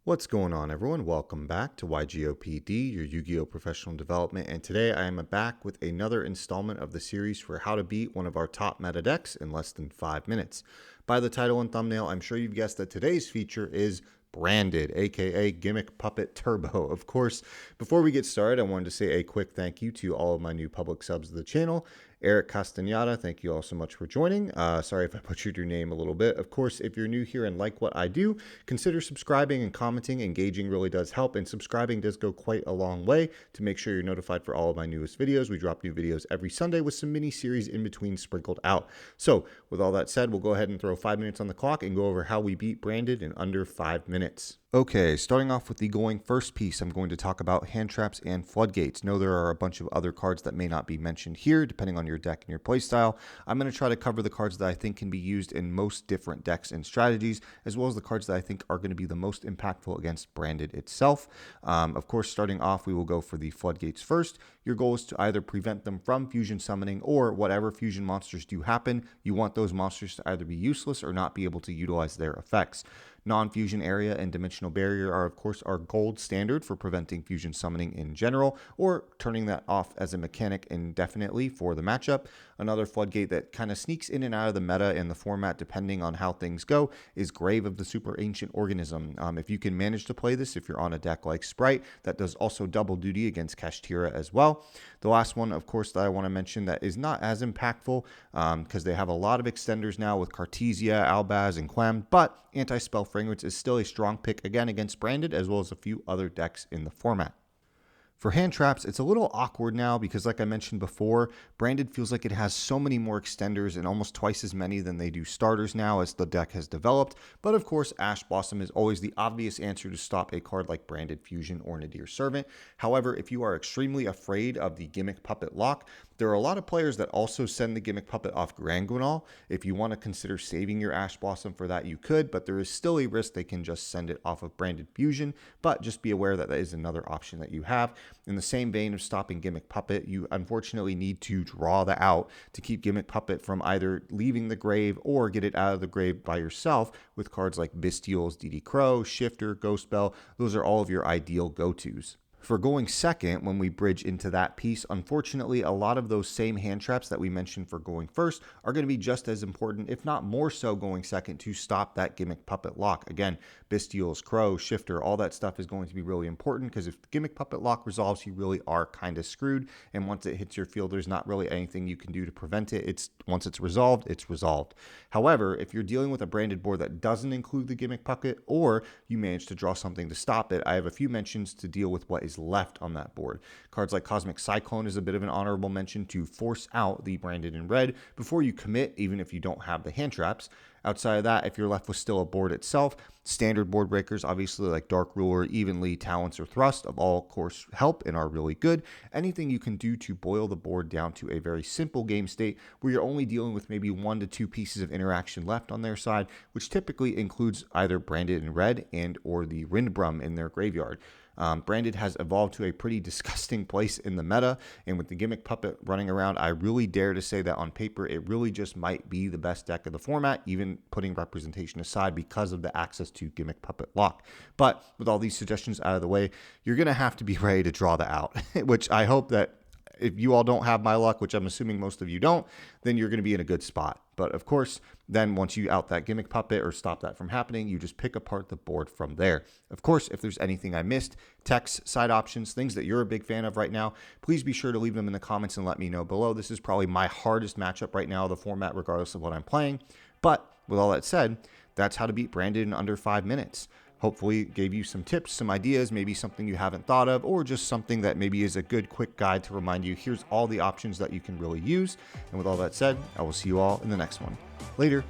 What's going on, everyone? Welcome back to YGOPD, your Yu-Gi-Oh! Professional Development, and today I am back with another installment of the series for how to beat one of our top meta decks in less than 5 minutes. By the title and thumbnail, I'm sure you've guessed that today's feature is Branded, aka Gimmick Puppet Turbo. Of course, before we get started, I wanted to say a quick thank you to all of my new public subs of the channel. Eric Castagnata, thank you all so much for joining. Sorry if I butchered your name a little bit. Of course, if you're new here and like what I do, consider subscribing and commenting. Engaging really does help, and subscribing does go quite a long way to make sure you're notified for all of my newest videos. We drop new videos every Sunday with some mini series in between sprinkled out. So with all that said, we'll go ahead and throw 5 minutes on the clock and go over how we beat Branded in under 5 minutes. Okay, starting off with the going first piece, I'm going to talk about hand traps and floodgates. No, there are a bunch of other cards that may not be mentioned here, depending on your deck and your playstyle. I'm going to try to cover the cards that I think can be used in most different decks and strategies, as well as the cards that I think are going to be the most impactful against Branded itself. Of course, starting off, we will go for the floodgates first. Your goal is to either prevent them from fusion summoning, or whatever fusion monsters do happen, you want those monsters to either be useless or not be able to utilize their effects. Non-fusion area and dimensional barrier are, of course, our gold standard for preventing fusion summoning in general, or turning that off as a mechanic indefinitely for the matchup. Another floodgate that kind of sneaks in and out of the meta in the format depending on how things go is Grave of the Super Ancient Organism. If you can manage to play this, if you're on a deck like Sprite, that does also double duty against Kashtira as well. The last one, of course, that I want to mention that is not as impactful because they have a lot of extenders now with Cartesia, Albaz, and Clem, but Anti-Spell Fragrance is still a strong pick again against Branded, as well as a few other decks in the format. For hand traps, it's a little awkward now because, like I mentioned before, Branded feels like it has so many more extenders and almost twice as many than they do starters now as the deck has developed. But of course, Ash Blossom is always the obvious answer to stop a card like Branded Fusion or Nadir Servant. However, if you are extremely afraid of the Gimmick Puppet lock, there are a lot of players that also send the Gimmick Puppet off Granguinal. If you want to consider saving your Ash Blossom for that, you could, but there is still a risk they can just send it off of Branded Fusion. But just be aware that that is another option that you have. In the same vein of stopping Gimmick Puppet, you unfortunately need to draw the out to keep Gimmick Puppet from either leaving the grave or get it out of the grave by yourself with cards like Bestials, DD Crow, Shifter, Ghost Bell. Those are all of your ideal go-tos. For going second, when we bridge into that piece, unfortunately, a lot of those same hand traps that we mentioned for going first are going to be just as important, if not more so, going second to stop that Gimmick Puppet lock. Again, Bestials, Crow, Shifter, all that stuff is going to be really important because if the Gimmick Puppet lock resolves, you really are kind of screwed. And once it hits your field, there's not really anything you can do to prevent it. Once it's resolved, it's resolved. However, if you're dealing with a Branded board that doesn't include the Gimmick Puppet, or you manage to draw something to stop it, I have a few mentions to deal with what is left on that board. Cards like Cosmic Cyclone is a bit of an honorable mention to force out the Branded in red before you commit, even if you don't have the hand traps. Outside of that, if you're left with still a board itself, standard board breakers, obviously like Dark Ruler, Evenly, Talents, or Thrust, of all course help and are really good. Anything you can do to boil the board down to a very simple game state where you're only dealing with maybe 1 to 2 pieces of interaction left on their side, which typically includes either Branded in red and or the Rindbrum in their graveyard. Branded has evolved to a pretty disgusting place in the meta, and with the Gimmick Puppet running around, I really dare to say that on paper, it really just might be the best deck of the format, even putting representation aside because of the access to Gimmick Puppet lock. But with all these suggestions out of the way, you're going to have to be ready to draw the out, which I hope that if you all don't have my luck, which I'm assuming most of you don't, then you're going to be in a good spot. But of course, then once you out that Gimmick Puppet or stop that from happening, you just pick apart the board from there. Of course, if there's anything I missed, text, side options, things that you're a big fan of right now, please be sure to leave them in the comments and let me know below. This is probably my hardest matchup right now, the format, regardless of what I'm playing. But with all that said, that's how to beat Branded in under 5 minutes. Hopefully gave you some tips, some ideas, maybe something you haven't thought of, or just something that maybe is a good quick guide to remind you here's all the options that you can really use. And with all that said, I will see you all in the next one. Later.